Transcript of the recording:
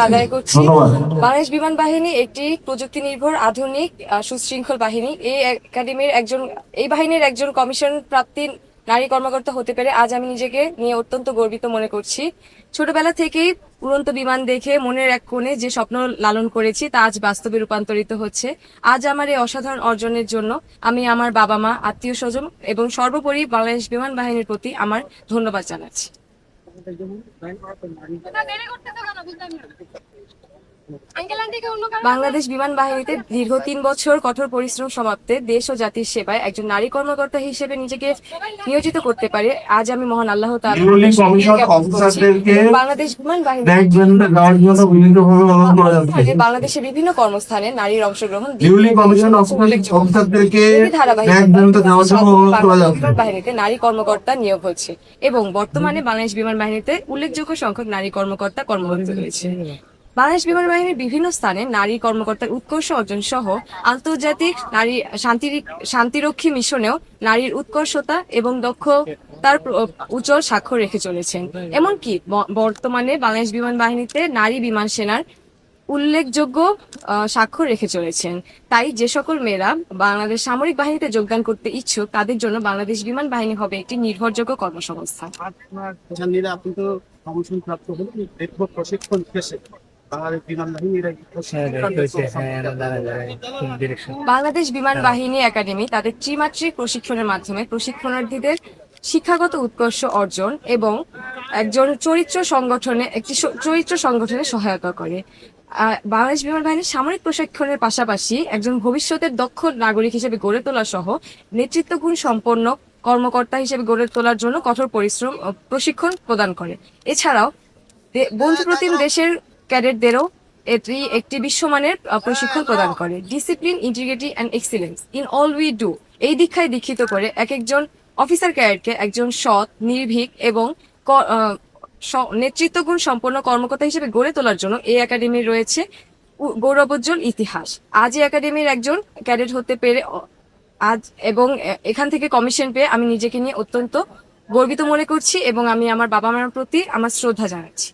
আদায় করছি। বাংলাদেশ বিমান বাহিনী একটি প্রযুক্তি নির্ভর আধুনিক সুশৃঙ্খল বাহিনী। এই বাহিনীর একজন কমিশন প্রাপ্তি নারী কর্মকর্তা হতে পেরে আজ আমি নিজেকে নিয়ে অত্যন্ত গর্বিত মনে করছি। ছোটবেলা থেকেই উড়ন্ত বিমান দেখে মনের এক কোণে যে স্বপ্ন লালন করেছি তা আজ বাস্তবে রূপান্তরিত হচ্ছে। আজ আমার এই অসাধারণ অর্জনের জন্য আমি আমার বাবা মা, আত্মীয় স্বজন এবং সর্বোপরি বাংলাদেশ বিমান বাহিনীর প্রতি আমার ধন্যবাদ জানাচ্ছি। বাংলাদেশ বিমান বাহিনীতে দীর্ঘ 3 বছর কঠোর পরিশ্রম সমাপ্তে দেশ ও জাতির সেবায় একজন নারী কর্মকর্তা হিসেবে নিজেকে নিয়োজিত করতে পারে আজ আমি মহান আল্লাহ বাংলাদেশ বিমান বাংলাদেশের বিভিন্ন কর্মস্থানে নারীর অংশগ্রহণ বাহিনীতে নারী কর্মকর্তা নিয়োগ হচ্ছে এবং বর্তমানে বাংলাদেশ বিমান বাহিনীতে উল্লেখযোগ্য সংখ্যক নারী কর্মকর্তা কর্মরত রয়েছে। বাংলাদেশ বিমান বাহিনীর বিভিন্ন স্থানে নারী কর্মকর্তার উৎকর্ষ অর্জন সহ আন্তর্জাতিক নারী শান্তিরক্ষী মিশনেও নারীর উৎকর্ষতা এবং দক্ষতার উজ্জ্বল স্বাক্ষর রেখে চলেছেন। এমনকি বর্তমানে বাংলাদেশ বিমান বাহিনীতে নারী বিমান সেনার উল্লেখযোগ্য স্বাক্ষর রেখে চলেছেন। তাই যে সকল মেয়েরা বাংলাদেশ সামরিক বাহিনীতে যোগদান করতে ইচ্ছুক তাদের জন্য বাংলাদেশ বিমান বাহিনী হবে একটি নির্ভরযোগ্য কর্মসংস্থান। বাংলাদেশ বিমান বাহিনী একাডেমি তাদের ত্রিমাত্রিক প্রশিক্ষণের মাধ্যমে প্রশিক্ষণার্থীদের শিক্ষাগত উৎকর্ষ অর্জন এবং একটি চরিত্র সংগঠনে সহায়তা করে। বাংলাদেশ বিমান বাহিনীর সামরিক প্রশিক্ষণের পাশাপাশি একজন ভবিষ্যতের দক্ষ নাগরিক হিসেবে গড়ে তোলা সহ নেতৃত্ব গুণ সম্পন্ন কর্মকর্তা হিসেবে গড়ে তোলার জন্য কঠোর প্রশিক্ষণ প্রদান করে। এছাড়াও বন্ধুপ্রতিম দেশের ক্যাডেটদেরও এটি একটি বিশ্বমানের প্রশিক্ষণ প্রদান করে। Discipline, integrity and excellence in all we do এই দীক্ষায় দীক্ষিত করে একজন অফিসার ক্যাডেটকে একজন সৎ, নির্ভীক এবং নেতৃত্বগুণ সম্পন্ন কর্মকর্তা হিসেবে গড়ে তোলার জন্য এই একাডেমির রয়েছে গৌরবোজ্জ্বল ইতিহাস। আজ এই একাডেমির একজন ক্যাডেট হতে পেরে এবং এখান থেকে কমিশন পেয়ে আমি নিজেকে নিয়ে অত্যন্ত গর্বিত মনে করছি এবং আমি আমার বাবা মার প্রতি আমার শ্রদ্ধা জানাচ্ছি।